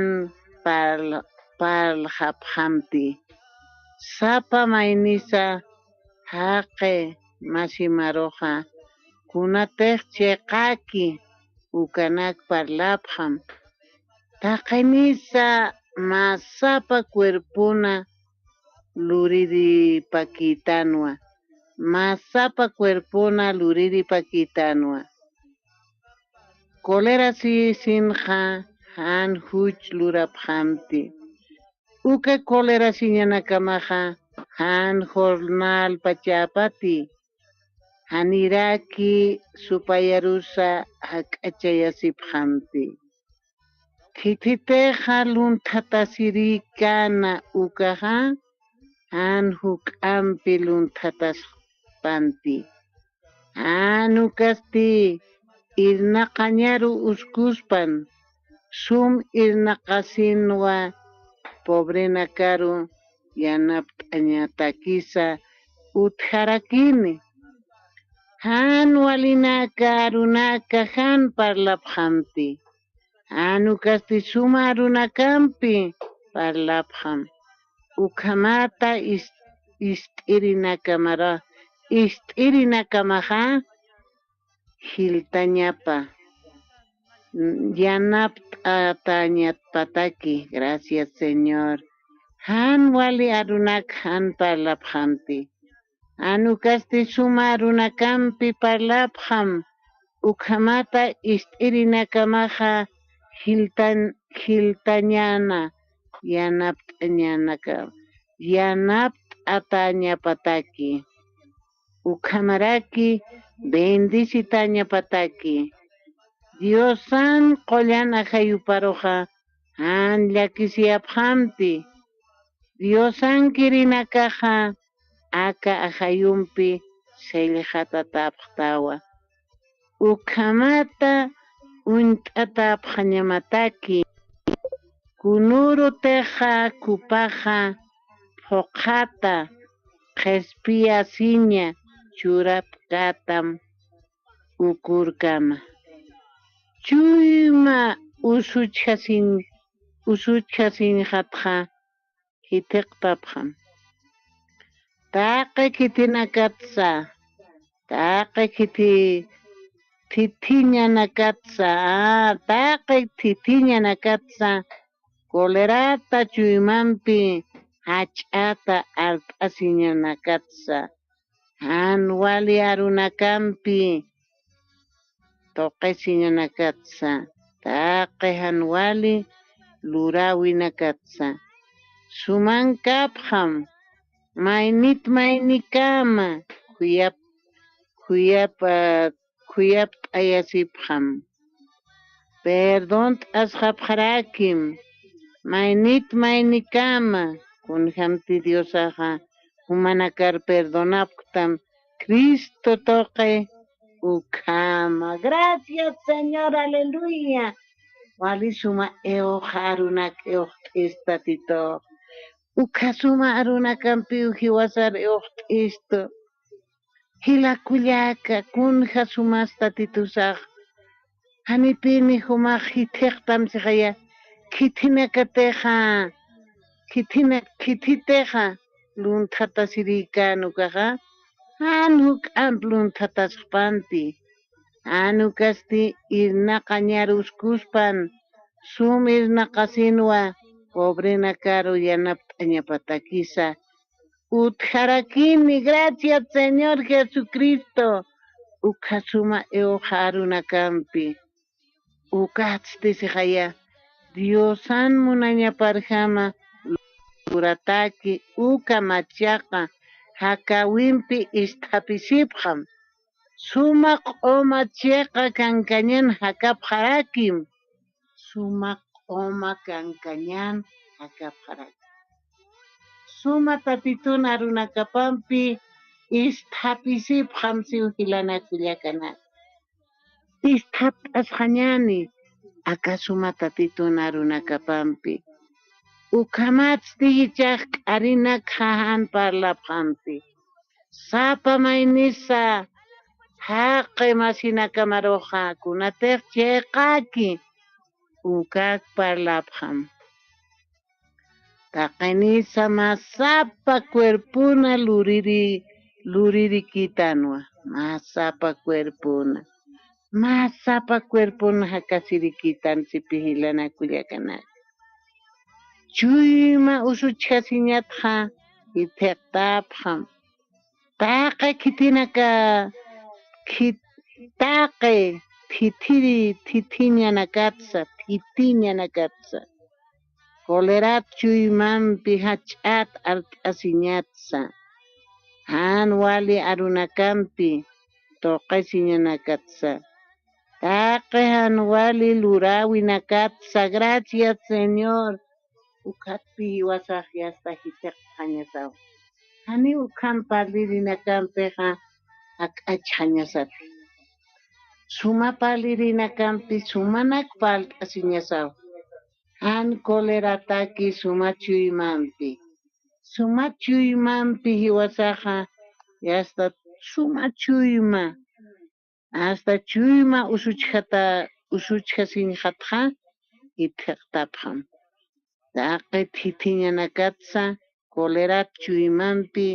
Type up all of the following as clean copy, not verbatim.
han parljaphamti. Sapa maynisa haqe masimaroja kunateq chayqaki ukanak parlapham. Taqaynisa masapa cuerpuna luriripakitanwa. Masapa cuerpuna luriripakitanwa. Kolera sinja han huch luraphamti. Uka kolera siñanakamaja han jornal pachapati. Haniraki supayarusa hak'achayasiphamti. Kititeja luntatasirikana ukaja han huk'ampi luntataspanti. Hanukasti irnaqañaru uskuspan sum irnaqasinwa pobrena karu yanapt'añatakisa utharakini. Han walinaka runaka han parlaphamti. Hanukasti suma runakampi parlapham. Ukhamata ist'irinakamaja hiltañapa. Yanapt'atañatpataki. Gracias, Señor. Han wali arunak han parlaphamti. Hanukasti suma runakampi parlapham. Ukhamata ist'irinakamaja hiltañana yanapt'atañapataki. Ukhamaraki bendisitañapataki. Diosan qollana hayuparoja han llakisiyaphamti. Diosan kirinakaja aka ajayumpi seylijatatapqtawa. Ukhamata unt'atapqañamataki. Kunuru teja kupaja phoqata qespia siña churapkatam ukurkama. Chuyma usuchasinjatqa hitiqtapqam. Taqe kitinakatsa, taqe titiñanakatsa, kolerata chuymampi hach'ata alt'asiñanakatsa. Han wali arunakampi toqesiñanakatsa. Taqe han wali lurawinakatsa. Sumankapqam maynikama khuyapt'ayasipqam. Perdón t'asqapqarakim maynikama kunhamti Diosaqa humanakar perdonaptam Cristo toqe ukama. Gracias, Señor, aleluya. Wali suma harunak t'istatito. Ukha suma arunakampi uhiwasar t'isto. Hilakullaka kunha sumastatitosaq. Hanipini humaq hitiqtam siqaya kititeja luntatasirikanukaqa han huk'am luntatasqpanti. Hanukasti irnaqañaruskuspan sum irnaqasinwa pobrena karu yanapt'añapatakisa utharakini. Gracias, Señor Jesucristo. Ukha suma harunakampi ukatsti siqaya Diosan munañaparjama lurataki uka machaqa hakawimpi isthapisipqam. Sumaq q'umachiqa kankañan hakapqarakim. Sumaq q'uma kankañan hakapqarakim. Suma tatituna runakapampi isthapisipqam siwhilanakullakana. Isthat'asqañani akasuma tatituna runakapampi. Ukhamatstichaq k'arinak han parlaphampi. Sapa maynisa haqe masinakamaroja kunateq chayqaki ukak parlapqam. Taqaynisa masapa cuerpuna luriri kitanwa. Masapa cuerpuna. Masapa cuerpuna hakasiri kitan sipihilana kullakana. Chuyma usuchkasiñatqa itiqtapqam. Taqa kitinaka taqe titiñanakatsa. Colerat chuymampi hach'at art'asiñatsa. Han wali arunakampi toqasiñanakatsa. Taqe han wali lurawinakatsa. Gracias, Señor. Ukhatpi wasaq yasta hitiqqañasaw. Hani ukhan palirinakampiqa ak'achhañasapi. Suma palirinakampi sumanak palt'asiñasaw. Han colerataki suma chuymanpi hiwasaqa yasta suma chuyma. Hasta chuyma usuchkasinqatqa itiqtapqam. Taqe thithiñanakatsa, colerat chuymanpi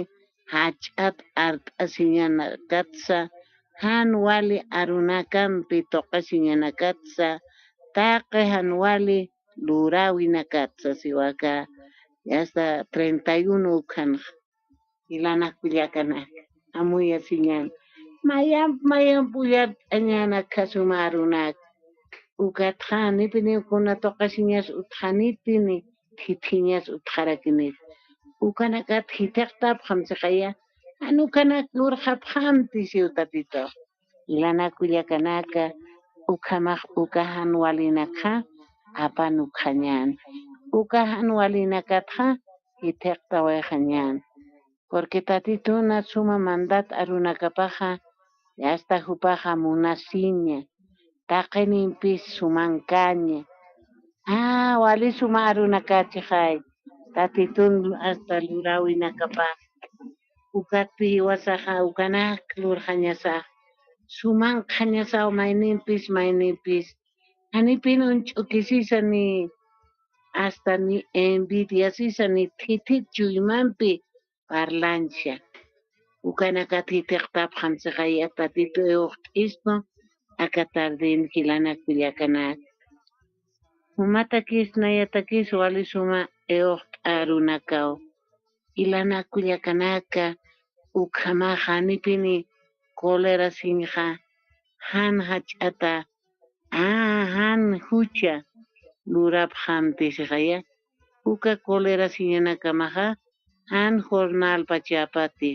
hach'at art'asiñanakatsa, han wali arunakampi toqasiñanakatsa, taqe han wali lurawinakatsa siwaka hasta 31 ukhanqa hilana kullakanaka amuya siñan mayan pullar t'añana kasuma arunaka ukatqa nipininkuna toqasiñas utqanipini thithiñas utqarakini ukanaka hitiqtapqam siqaya anukanak lurqapqampi siutatito hilana kullakanaka ukamaq ukahan walinakqa apan ukhañan ukahan walinakatqa hitiqta wayqañan porque tatituna suma mandat arunakapaqa hasta hupaqa munasiña taqeninpis sumankaña wali suma arunakachiqay tatitun hasta lurawinakapaq ukatpi wasaqa ukanak lurqañasaq sumanqañasaw mayninpis hanipin unch'ukisisa ni hasta ni envidiasisa ni thithit chuymanpi parlansha ukanaka hitiqtapqan siqaya tatito uqt'isnu akatardin hilana kullakanaka umatakis nayatakis wali suma uqt'arunakaw hilana kullakanaka ukhamaq hanipini cólera sinqa han hach'ata han hucha lurapqampi siqaya uka cólera siñanakamaqa han jornalpa chapati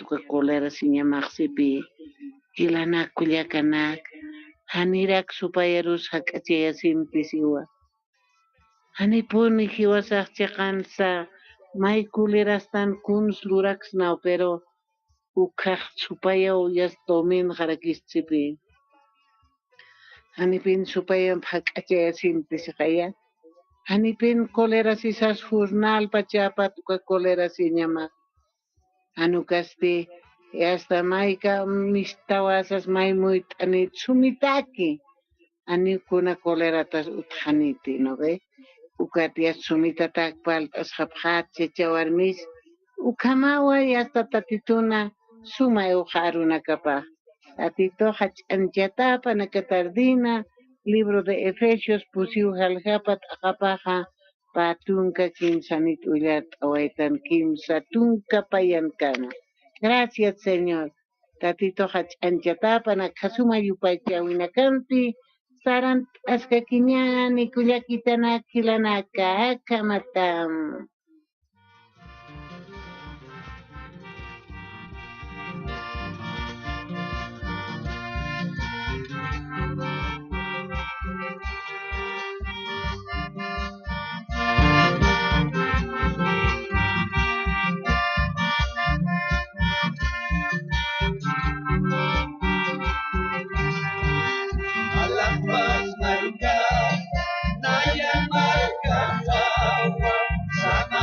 uka cólera siñamaqsipi hilana kullakanak hanirak supayarus hak'achayasinpi siwa hanipuni hiwasaq chiqansa may colerastan kunus luraksnaw pero ukhaq supayaw yas domingo rakischipi hanipin supayan hak'achayasinpi siqaya hanipin cólera sisas jornalpa chapat uka cólera siñamaq hanukaspi hasta mayka mistawasas may muyt'anit sumitaki anikuna cóleratas utqhaniti no ve ukatias sumitatak palt'asqapqat chachawarmis ukhamaway hasta tatituna suma arunakapaq tatitoqa ch'anchatapa nakatardina libro de Efesios pusiw halqapa t'aqapaqa patunka kimsanit uyar t'awaytan kimsa tunka payan kana. Gracias, Señor. Tatitoqa ch'anchatapa nakasuma yupaycha winakampi saran t'askakiñani kullakitana kilanaka akamatam. Alam pas na ikaw, na yan markahawa, sana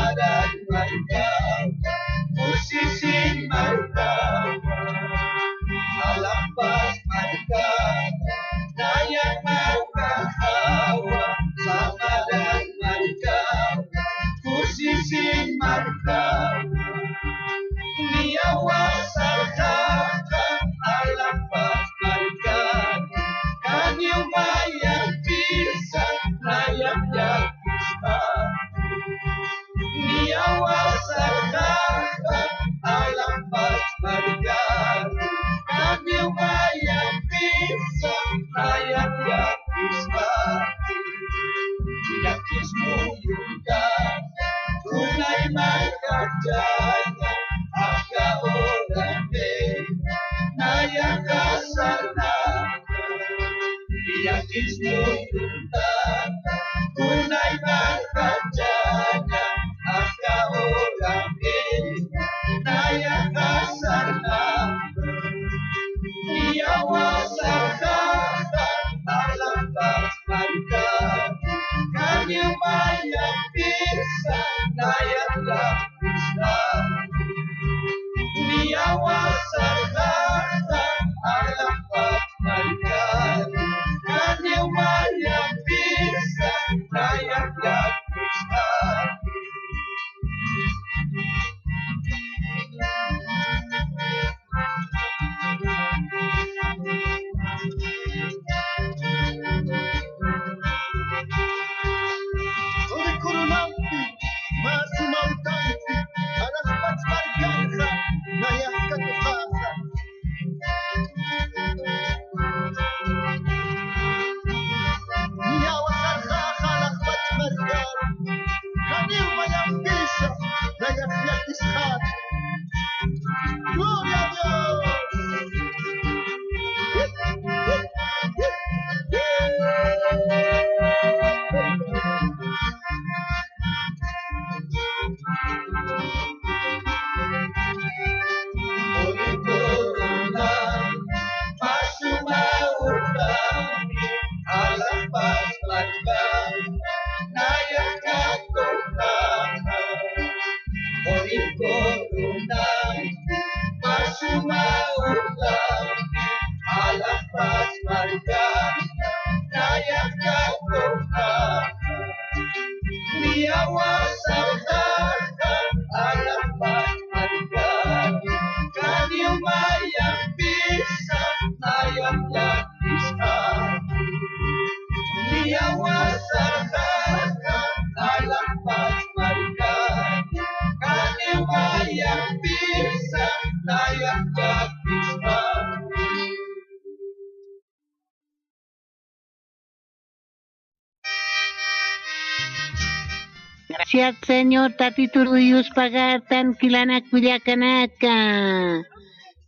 Gracias, señor Tatituruyus Pagatan Kilana Cuyacanaka.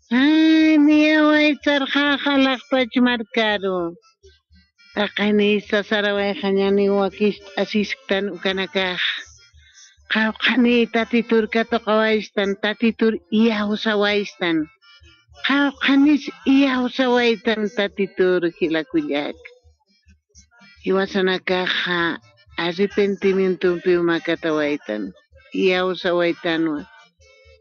Ay, mía, voy a estar jaja las pachmarcaro. Akanisa Saraway Hanyani Wakis Asistan Ukanaka. Kawkani Tatitur Katokawaistan, Tatitur Iausawaistan. Kawkanis Iausawaistan Tatitur Hilakuyak. Iwasanakaja. Arrepentimiento piumakatawaitan. Iausawaitano.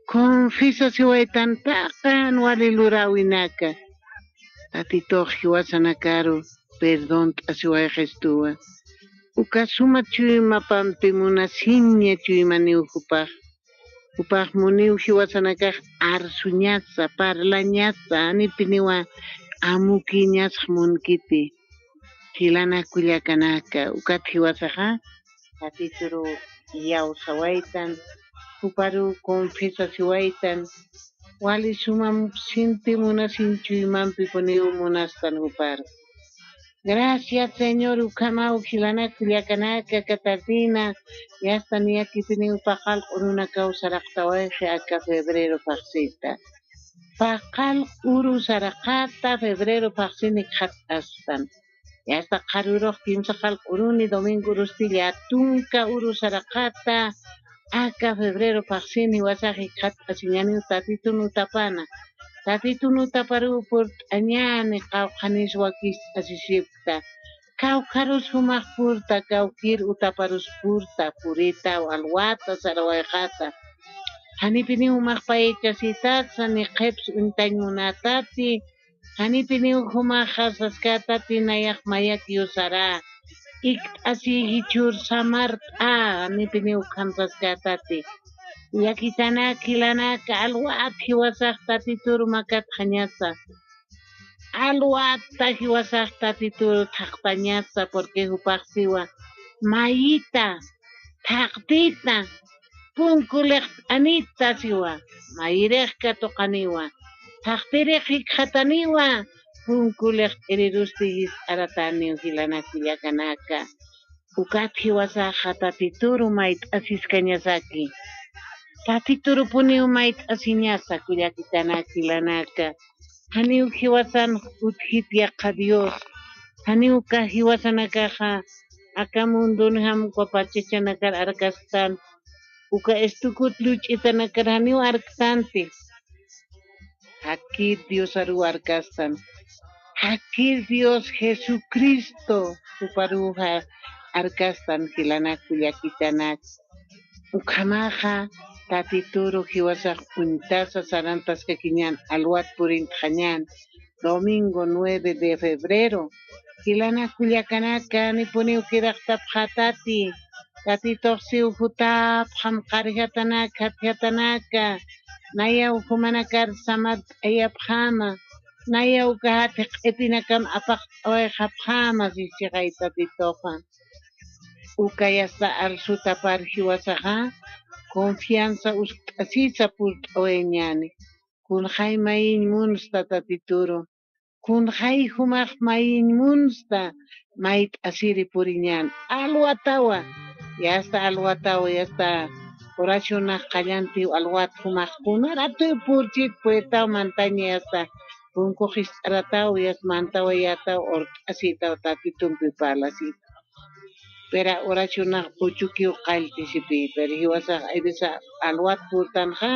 Confisa si waitan takan walilurawinaka. Tatito hiwasanakaru. Perdón asiway gestua. Ukasuma chuyma pampimuna sinya chuymani ukupaj. Upaj muniu hiwasanakaj arsuñasa, parlañasa, anipiniwa amukiñas munkiti. Hilana kuyakanaka, ukat hiwasaja, tatituru yausawaitan, uparu confesasiwaitan, wali sumam sintimuna sinchuymampi poniu munastan uparu. Gracias, señor Ukamau, Hilana kuyakanaka, Catarina, ya hasta ni aquí piniu pajal una causa ractawaje acá febrero paxita. Pajal uru sarakata febrero paxini kat astan. Ya está caruro kimsa kal uruni domingo rustilla tunka uru sarakata acá febrero paxini wasaji kat asiñani tatitu nutapana. Tatitu nutaparu por añani kaukanis wakis asisipta. Kaukarus humak purta kaukir utaparus purta purita alwata sarawajata. Hanipini humak paechasitatsa ni keps untañunatati. Hanipini humak hasaskatati nayak mayak yusara. Ik asi hichur samart hanipini ukhamsaskatati. Yakitana kilana ka alwat hiwasak tatitur makat hanyasa. Alwat hiwasak tatitur takpañasa porque hupaksiwa. Mayita, taktita, punkulek anita siwa. Mayrek katokaniwa. Taktirek hikhataniwa. punkulej erirustigis arataniu hilanakullakanaka. Ukati wasaja tatituru mait asis kañasaki. Tatituru puniu mait asiñasa kullakitanaki lanaka. Haniu hiwasan uthitiaqa Dios. Haniuka hiwasanakaja akamundun hamkwa pachachanakar arkastan. Uka estukut luch'itanakar haniu arktanti. Aquí Dios aru arkastan. Aquí Dios Jesucristo uparuja arkastan hilanakullakitanak. Ukamaja tatituru hiwasaq puntasa sarantas kakiñan alwat purin qañan domingo 9 de febrero hilanakullakanaka nipuniw kiraqtap hatati tatitoqsiw hutap hamqarihatanaka hathihatanaka nayaw humanakar samat ayapjama nayaw kahatiq q'ipinakam apaq awayqapjama sisiqay tatitoqa ukayasta arsuta parhiwasaqa confianza usq'asisa purt'awañani kunhay mayin munsta tatituru kunhay humaq mayin munsta mayt asiri puriñan alwatawa yasta urachunaq qallanti alwat humaq kunaratuy purchit puetaw mantaña yasta punkuqis arataw yas mantawa yataw urq'asitaw tatitumpi palasita Pera orachunaq uchukiw qalltisipi pero hiwasaq aybisa alwat purtanja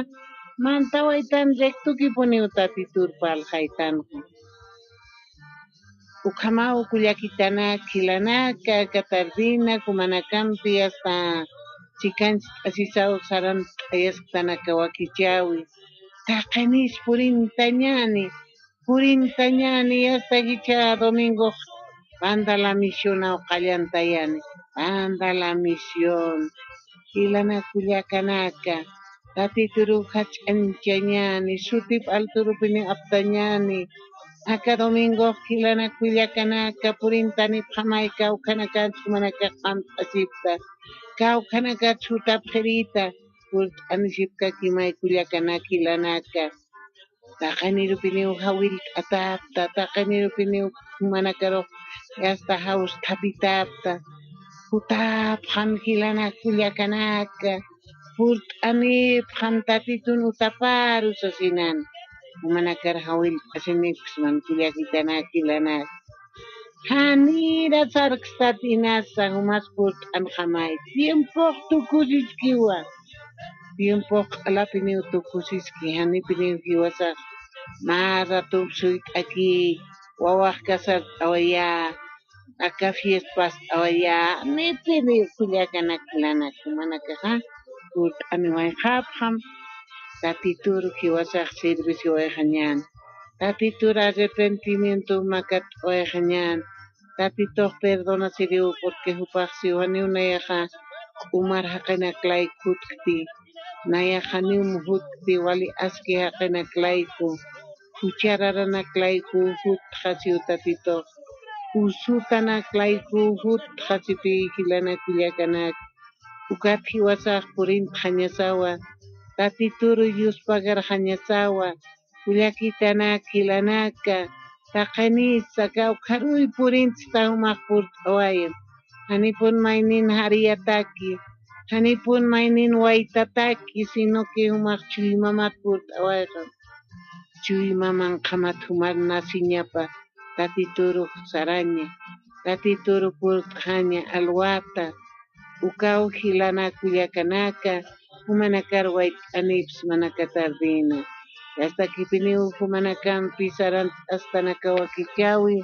mantawaytan rectuki puniw tatiturpa alhaytanqa ukhamau kullakitana kilanaka katardina kumanakampi hasta chikanchik asisaw saran ayasqtanaka wakichawi taqanis purintañani hasta kicha domingo banda la misionaw qallantayani banda la misión hilanakullakanaka tatituru hach'anchañani sutip alturupini aptañani aka domingo hilanakullakanaka purintanip hamay kawkanakanchik manaka qamt'asipta kawkanaka sutap qhirita purt'anisipka kimaykullakanaka hilanaka taqanirupiniw hawil t'atapta taqanirupiniw manakaruq hasta hawus thapitapta utapqan hilanakullakanaka purt'anipqan tatitun utaparu sasinan manakar hawil t'asinipis man kullakitanaka hilanaka hanira sarqs tatinasa humas purt'anqamay tiempoq tukusiskiwa tiempoq alapiniw tukusiski hanipiniw hiwasaq mara tuqsuy t'aki wawaq kasar t'awaya aka fiespas t'awaya nipiniw kullakanaka hilanaka manakaja purt'aniwayqapqan tatituru hiwasaq servicio wayqa tatituru arrepentimiento makat wayqa tatituq perdonasiriw porque hupaqsi waniwnayaqa k'umar haqinaqlaykutqti nayaqa nimu hut'ti wali aski haqinaqlayku huchararanaqlayku huk qhasiw tatituq usutanaqlayku huk qhasipi hilanakullakanaka ukat hiwasaq purinta hañasawa tatituru Diospagar hañasawa kullakitanaka hilanaka taqanisa kawqaruy purinchis tawmaq purt'awayan hanipun maynin hariyataki hanipun maynin waytataki sino que humaq chuy mamat purt'awayqa chuy maman qamat humar nasiñapa tatituru saraña tatituru purt'aña alwata ukaw hilanakullakanaka humanakar wayt'anipis manaka tardina hasta kipiniw humanakampi sarant astanaka wakichawi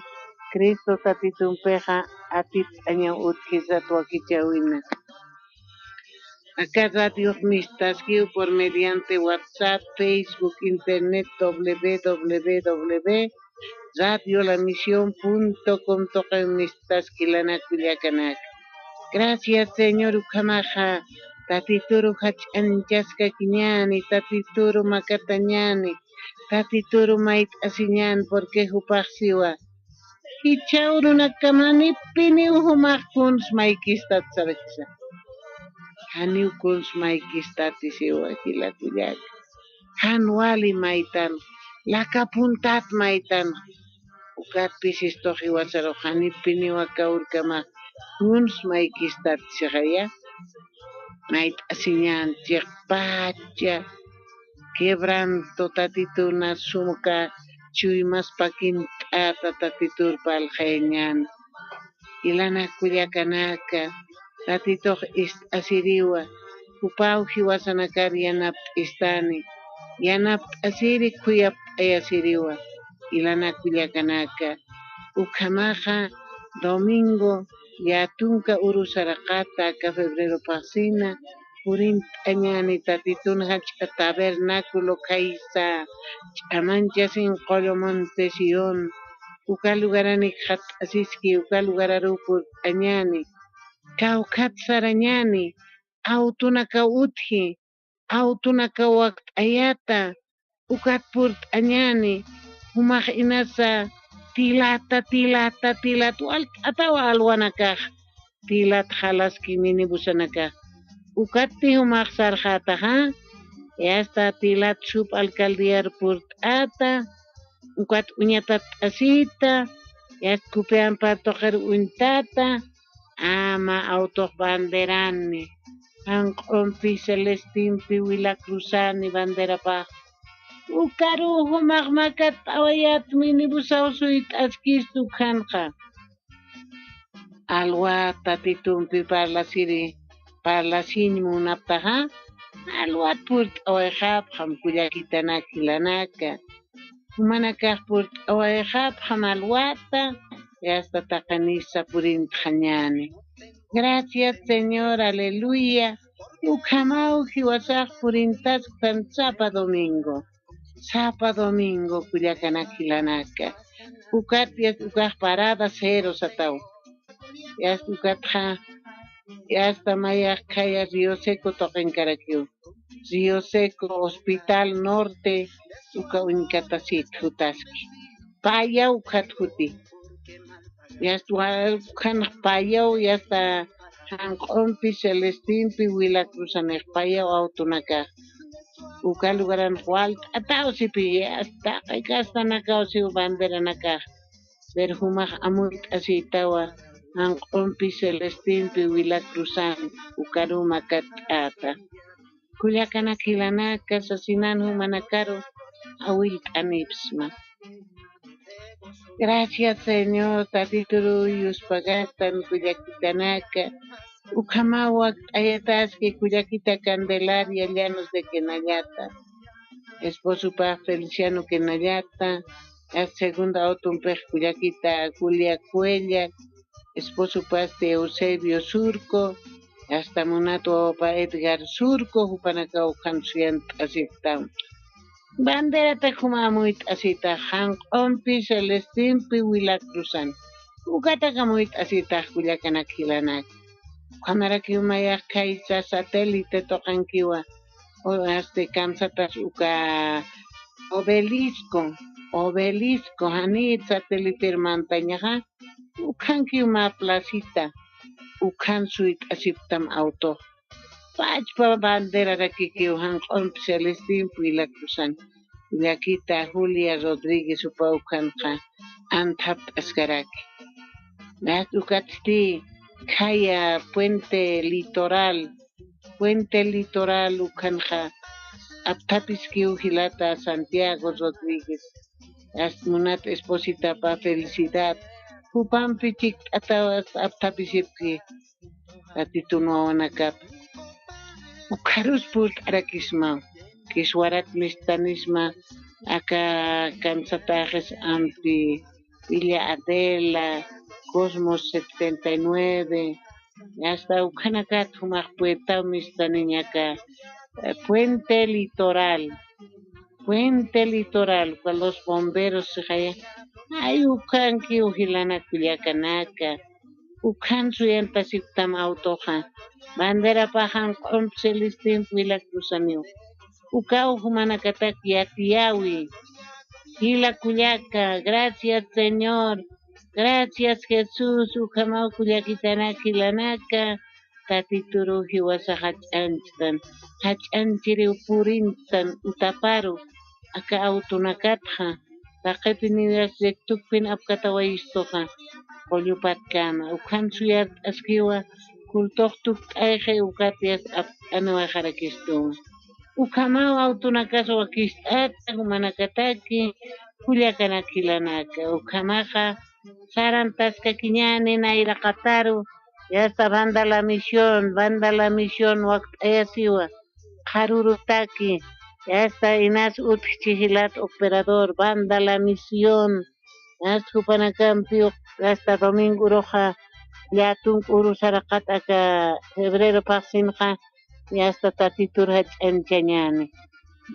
Cristo tatitunpiqa atip'aña utqhisat wakichawina acá Radio Mistaskiw por mediante WhatsApp, Facebook, Internet, www. Radiolamisión.com toquen Mistaskilanakullakanaka. Gracias, Señor Ukamaja. Tatituru hach'anchasqa kiñani, tatituru makatañani, tatituru mayt asiñani porque hupaqsiwa. Hichaw runakamanippini humaq kuns maykistat sarqsa. Haniw kuns maykistatis siwa hilakullaka. Han wali maytan, laka puntat maytan. Ukatpis istoqi wasaruqanipi niwaka urkama huns maykistat siqaya mayt asiñanchik pacha quebranto tatituna sumka chuymaspa kint'ata tatiturpa alqañan ilana kullakanaka tatituq asiriwa upawji wasanakar yanapt'istani yanapt'asiri khuyapt'ayasiriwa ilana kullakanaka ukamaqa domingo yatunka urusaraqata ka febrero pasina purint'añani tatituna hach'a tabernáculo kaysa ch'amancha sinqollo Monte Sion uka lugarani qat'asiski uka lugararupur añani kawkat sarañani autunaka utji autunaka waqt'ayata ukat purt'añani humaq inasa tilata walk'atawa alwanakaq tilata halaski minibusanakaq ukati humaq sarjataqa yasta tilata shuk alcaldía purt'ata ukat uñata t'asita yasta kupian partoqer untata ama autoq banderani hanq'unpi Celestinpi Wilacruzani banderapaq ukaru humaq maka t'awayat minibusaw suy t'askistu kanqa alwa tatitunpi parlasini munaptaqa alwat purt'awayqapqan kullakitanaki lanaka humanakaq purt'awayqapqan alwata yastataqa nisa purintaqañani gracias Señor aleluya ukhamawji wasaq purintasqan sapa domingo kullakanaki lanaka ukat ukaq parada cero sataw yasta ukatqa yasta mayaq khaya Rio Seco toqenkarakiw Rio Seco Hospital Norte uka unkatasit hutaski payaw khat huti yasta ukhanaq payaw yasta hanq'unpi Celestinpi Wilacruzanaq payaw autunakaq uka lugaranaq walk'atawsipi yasta qaykastanakawsi banderanakaq pero humaq amuy t'asiytawa hanq'unpi Celestinpi Wilacruzan ukaru maka t'ata kullakanaki lanaka sasinanhu mana karu awillk'anipisma gracias Señor tatituru yuspagatan kullakitanaka ukhamawaq t'ayataski kullakita Candelaria Llanos de Quenallata esposupaq Feliciano Quenallata segunda autunpaq kullakita Julia Cuellar esposupasti Eusebio Surco hasta munato pa Edgar Surco hupanaka ukhansuyan t'asiptam banderata humamuy t'asita hanq'unpi Celestinpi Wilacruzan ukataqa muy t'asitaq kullakanaki lanaka qamaraki umayaq kaysa satélite toqankiwa kamsatas uka obelisco hanit satélitermantañaqa ukhanki uma placita ukhan suy t'asiptam auto pachpa bandera rakikiw hanq'unpi Celestinpi Wilacruzan llakita Julia Rodríguez upa ukhanqa antap t'askaraki ukatiti khaya Puente Litoral ukhanqa aptapis kiw hilata Santiago Rodríguez munat esposita pa Felicidad hupanpi chikt'atawas aptapisipki tatitunuwanakap ukharus purt'arakisma Kiswarat mistanisma aka kamsatajes ampi Villa Adela Cosmos 79 hasta ukhanakat humaq puerta mistaniñaka Puente Litoral con los bomberos haya ay ukhanki uhilana kullakanaka ukhan suyanta siptam autoja bandera pajan Celestin Wilacruzaniw ukaw humanakatak yatiyawi hila kullaka gracias Señor gracias Jesús ukamaw kullakitanaki lanaka tatituruji wasa hach'anchiriw purintan utaparu aka autunakatqa Taqipinidas tukpin apkatawaystoqa qullupatkama ukhan suyat askiwa kultoqtuk ayqi ukatias anuwa harakistuma ukamawa autunakaswa kist'ata manakataki kullakanakhilanaka ukamaqa sarantaska kiñani nayra qataru yasta banda la misión waqt'ayasiwa qarurutaki yasta inas utq chihilat operador banda la misión yasta Kupanakampiuq yasta domingo uruqa llatun uru saraqataka febrero paqsinqa yasta tatiturqa ch'anchañani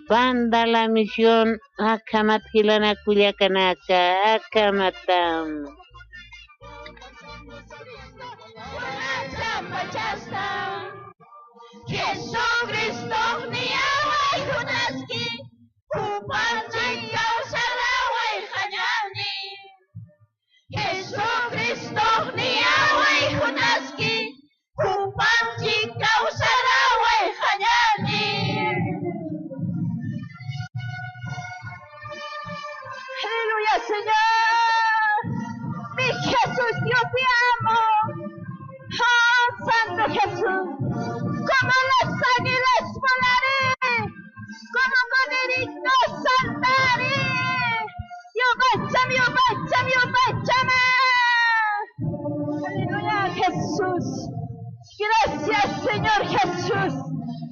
banda la misión akamat hilana kullakanaka akamatam Jesucristo niyaway hunaski Kupanchik kawsaraway hañani Jesucristo niyaway hunaski Kupanchik kawsaraway hañani Aleluya Señor mi Jesús yo te amo oh Santo Jesús como las águilas volaré, como corderitos saltaré. Yo báchame. Aleluya, Jesús. Gracias, Señor Jesús.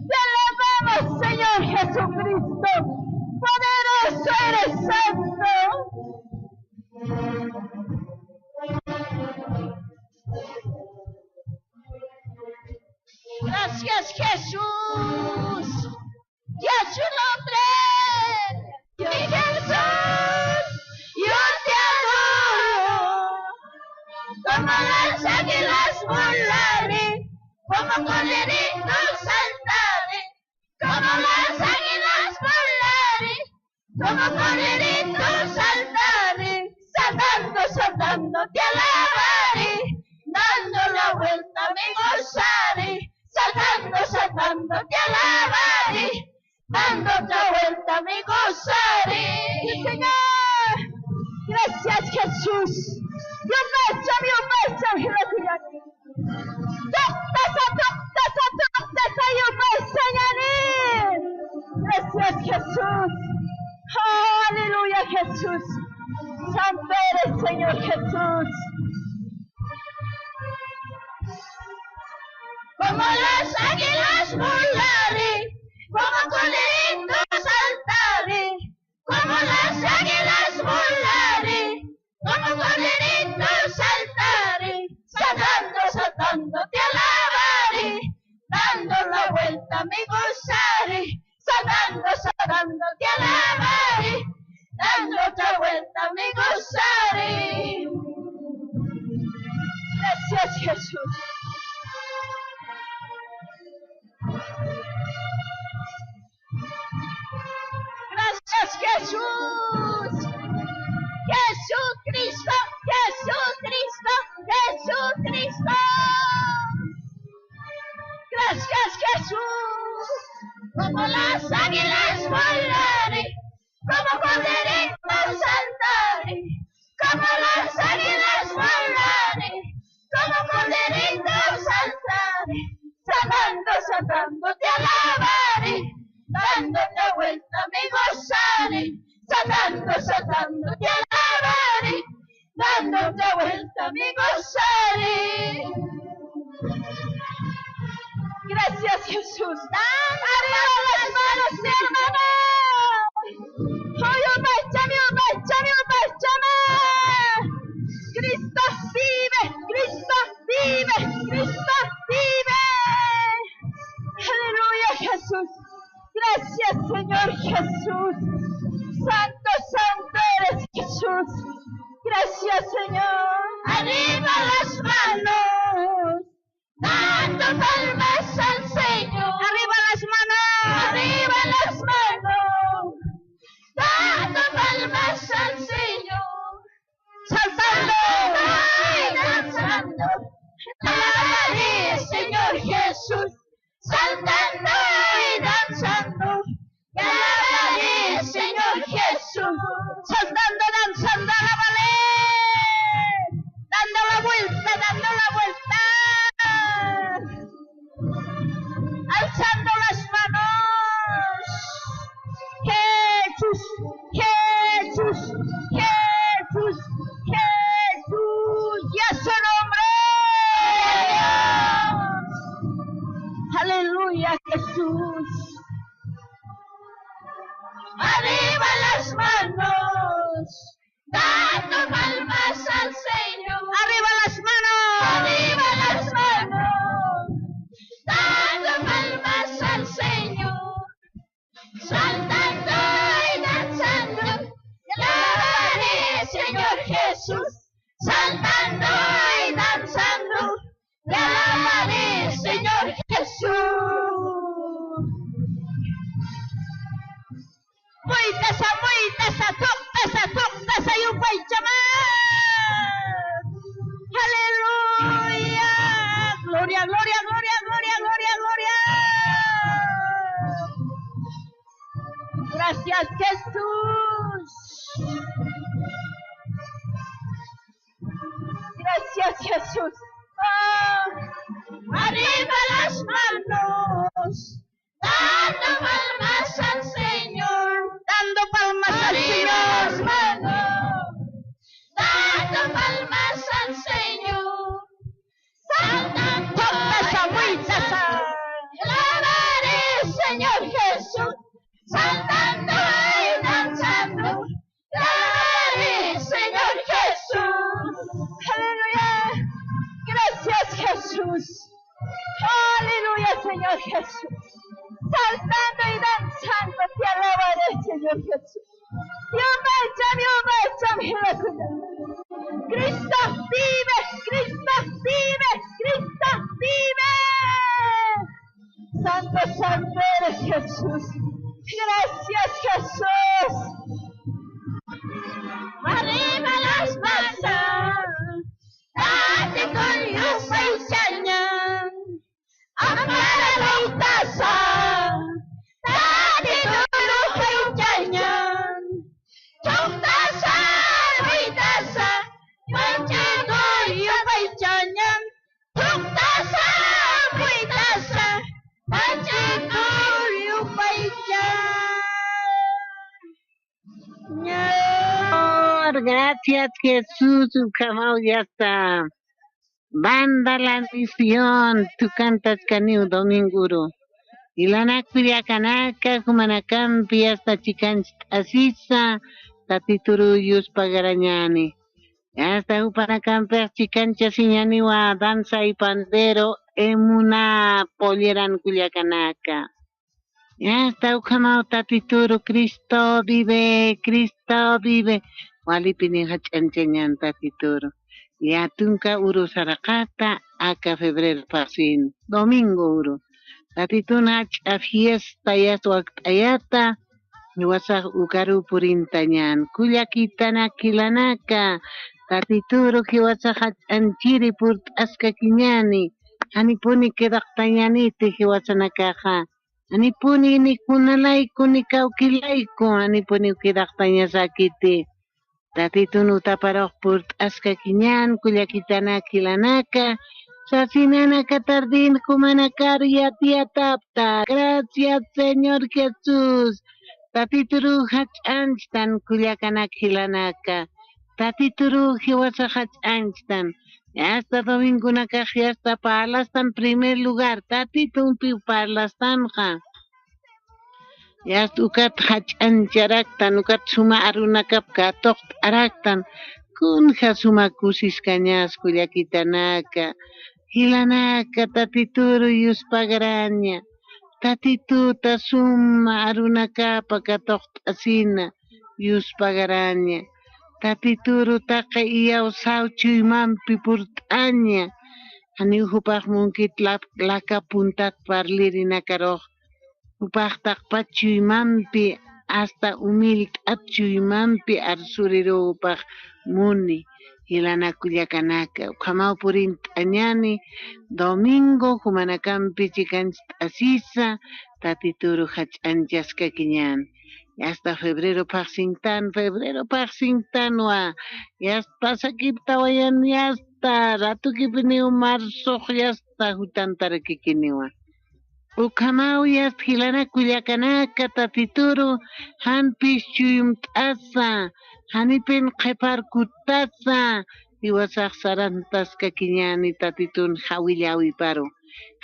Te alabamos, Señor Jesucristo. Poderoso eres santo. Gracias, Jesús. Y a su nombre, mi Jesús, yo te adoro. Como las águilas volaré, como corderitos saltaré. Como las águilas volaré, como corderitos saltaré. Saltando te alabaré. Dando la vuelta me gozaré. Saltando te alabaré, dando otra vuelta me gozaré. Señor, gracias Jesús. Yo bésame, yo bésame. Gracias Jesús. Oh, aleluya Jesús. Santo eres Señor Jesús. Como las águilas volaré, como corderitos saltaré. Como las águilas volaré, como corderitos saltaré. Saltando te alabaré, dando la vuelta me gozaré. Saltando te alabaré, dando otra vuelta me gozaré. Gracias Jesús. Gracias Jesús. Jesucristo. Gracias Jesús. Como las águilas volaré, como corderitos saltaré. Como las águilas volaré, como corderitos saltaré. Saltando te alabaré, dando la vuelta me gozaré. Saltando te alabaré, dando la vuelta me gozaré. Gracias Jesús. Arriba las manos, mi hermano. Oh, yo bésame. Cristo vive. Aleluya Jesús. Gracias Señor Jesús. Santo eres Jesús. Gracias Señor. Arriba las manos, dando palmas al Señor. Arriba las manos, dando palmas al Señor. Saltando y danzando, alabaré Señor Jesús. Saltando y danzando, alabaré Señor Jesús. Saltando Gloria, gloria, gloria, gloria, gloria, gloria. Gracias, Jesús. Gracias, Jesús. Oh, arriba las manos, dando palmas al Señor, dando palmas al Señor, las manos, dando palmas al Señor, saltando alabaré, Señor Jesús, saltando y danzando, alabaré, Señor Jesús. Aleluya. Gracias, Jesús. Aleluya, Señor Jesús. Saltando y danzando, te alabaré, Señor Jesús. Dios me Cristo vive, Cristo vive, Cristo vive. Santo, santo eres Jesús. Gracias, Jesús. Arriba las manos. Dati con yupa y chanyan, amara la itasa. Dati con yupa y chanyan, chutasa, itasa. Manche con yupa y chanyan, chutasa, itasa. Manche con yupa y chanyan. Gracias, Jesús, Ucamau, ya está. Banda la misión, tú cantas caniu dominguro. Y la nacuria canaca, cumanacampi, hasta chican asisa, tatituru yus pagarañani. Hasta upanacampi, chicancha siñani wa danza y pandero, emuna polleran culiacanaca. Ya está Ucamau tatituru, Cristo vive, Cristo vive. Walipini hachanchañan tatituru. Ya tunca uru sarakata, aka febrero pasin. Domingo uru. Tatitun a fiesta ya ayata. Nuwasa ukaru purintañan. Kullakitana kilanaka. Tatituru kiwasa hachanchiri purt askakiñani. Hanipuni kedaktañaniti kiwasa nakaja. Anipuni ni kunalaiko ni kaukilaiko. Anipuni kedaktaña sakiti. Tatitun utaparok purt askakiñan, kullakitana kilanaka, sasinana katardin kumanakaru yatiatapta. Gracias, Señor Jesús. Tatituru hach'anchtan kullakana kilanaka. Tatituru hiwasa hach'anchtan. Hasta domingunaka hasta parlastan primer lugar. Tatitun pi parlastanja. Ya ukat hach'ancharaktan, ukat suma arunakapka toqt araktan, kunja suma kusis kañas kullakitanaka, hilanaka tatituru yuspagaraña, tatituta suma arunakapa toqt asina yuspagaraña, tatituru taqa iyaw sawchuymampi purt'aña, hani uhupaq munkit laka puntat parlirinakaroq, upaqtaq pachuymampi hasta humilde achuymampi arsurirupaq muni hilanakullakanaka ukhamau purin t'añani domingo humanakampi chikanchik asisa tatituru hach'anchasqa kiñan hasta febrero paqsintanwa yasta pasakipta wayan yasta ratukipiniw marzo yasta hutantarakikiniwa Ucamau yas hilana kullakanaka tatituru hanpis chuyumt'asa hanipin qhiparkutasa iwasaq sarantasqa kiñani tatitun hawillawi paru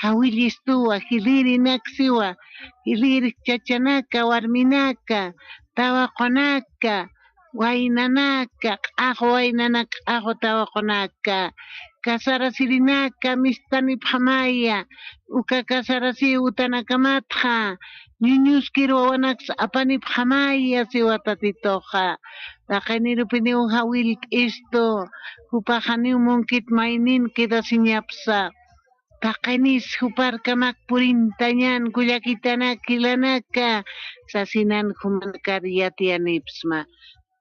hawillistuwa hiliri naksiwa hiliri chachanaka warminaka tawaqunaka waynanaka q'aqu waynanaka q'aqu tawaqunaka kasarasirinaka mistanip hamaya uka kasarasi utanakamatqa ñuñuskir wawanaqsa apanip hamaya siwa tatitoqa taqaynirupiniw hawil k'istu hupaqaniw munkit maynin quedasiñapsa taqaynis huparkamak purintañan kullakitana kilanaka sasinan humankar yatianipsma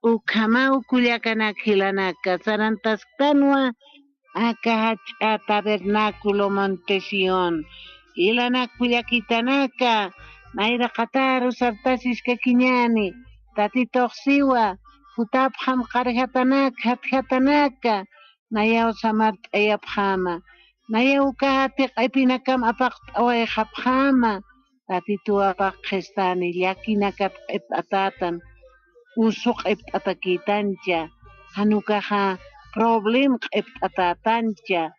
Uchamau kullakanak hilanaka sarantasqtanwa acá hacha tabernáculo Montesión, ilana kuyakitanaka, naira kataru sartasis kakiñani, tatitoxiwa, futapjam karhatanaka, hathatanaka, nayaw samart ayapjama, nayaw kahatik ipinakam apaq awayhapjama, tatitu apaq khestani llakinakat atatan, usuq atakitancha, hanukaja problem atatancha,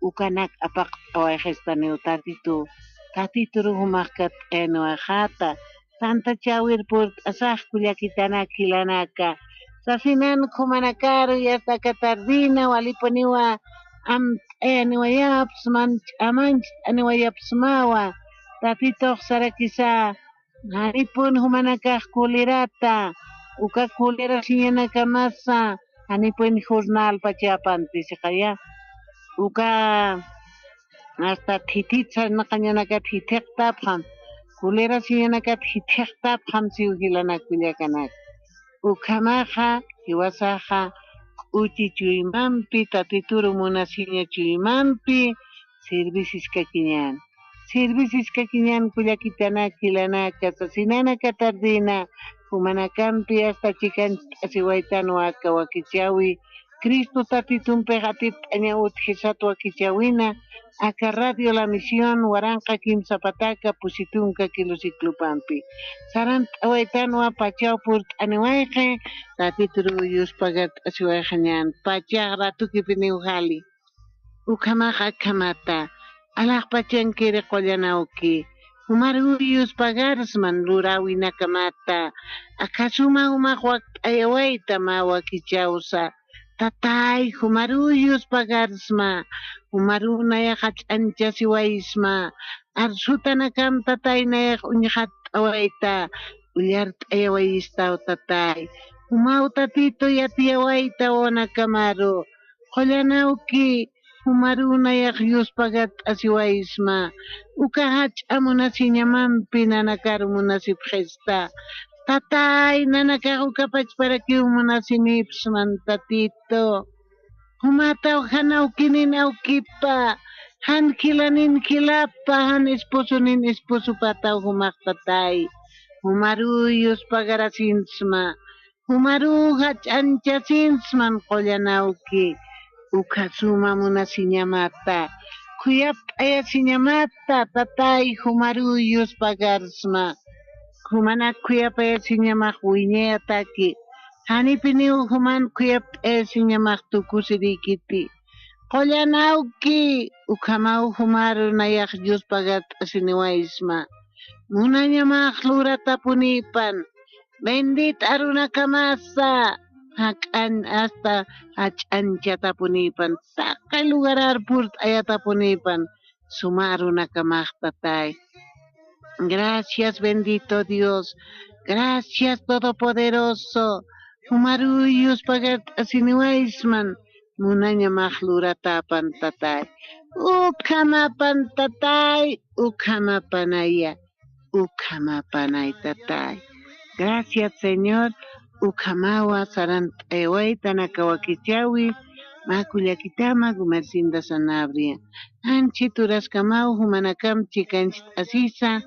ukanak apaq awayhestani tatitu, tatitu ruhumakat enuajata, tanta chawir purt asaj kullakitana kilanaka, sasinan kumanakaru yastaka tardina walipaniwa am aniwayaps man amanch aniwayaps mawa, tatitoq sarakisa, haripun humanakaj kulirata, uka kulira siñanaka masa, hanipun jornal pachapantis kaya, uka hasta tititsa nakañanaka titiqtapqan, kulira siñanaka titiqtapqan siwhilana kullakanak, ukamaqa hiwasaqa k'uchi chuymanpi tatituru munasiña chuymanpi servicios kakiñan. Servicios kakiñan kullakitana kilanaka sasinanaka tardina humanakampi hasta chikan asiwaytan waka wakichawi Cristo tatitunpi hatit aña utjisat wakichawina aka radio La Misión waranqa kimsa pataka pusitunka kilociclopampi sarant awaytanwa pachaw purt aniwayqa tatituru yuspagat asiwayqañan pachaq ratukipi niwhali ukamaqa kamata alaq pachankiri qollanawki Humaruyus pagarsman lurawi nakamata akasuma umaq waqt'ayawayta mawa kichawsa tatay humaruyus pagarsma humarunayaq hach'ancha siwaysma arsuta nakam tatay nayaq uñihat awayta ullart'ayawaystaw tatay humaw tatito yatiyawayta wanakamaru qollanawki humarunayaq yuspagat asiwaysma uka hach'amunasiñamanpi nanakaru munasip gesta tatay nanakaq uka pachparakiwan munasinipsman tatito humataw hanawkinin awkipa han kilanin kilapa han esposonin esposupataw humaq tatay humaruyus pagarasinsma humaru hach'anchasinsman qollanawki uka suma munasiñamata kuyap'ayasiñamata tatay humaruyus pagarsma humana kuyap'ayasiñamaq wiñayataki hanipiniw human kuyap'ayasiñamaq tukusirikiti qollanawki ukamaw humarunayaq Diospagat asiniwaysma munañamaq lurata punipan bendita runakamasa hakan hasta hach'anchata punipan taqay lugarar purt ayata punipan sumarunakamaq tatay. Gracias bendito Dios, gracias todopoderoso humaruyus pagat asiniwaysman munañamaq luratapan tatay ukamapan tatay ukamapanaya ukamapanay tatay. Gracias Señor ukamawa sarant'aywayta nakawakichawi makullakitama Gumersinda Sanabria anchi turaskamaw humanakamchi kanchit asisa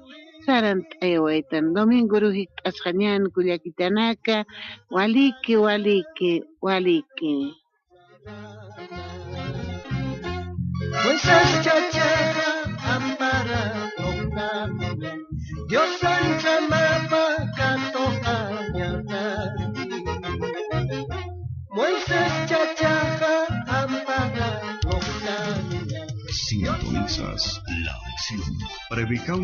sarant'aywaytan Domingo Ruhik Asqañan kullakitanaka waliki waliki waliki Moisés chachaqa ampara qunqamuña Dios anchamapa katoqañata Moisés chachaqa ampara qunqamuña Sintonizas la acción.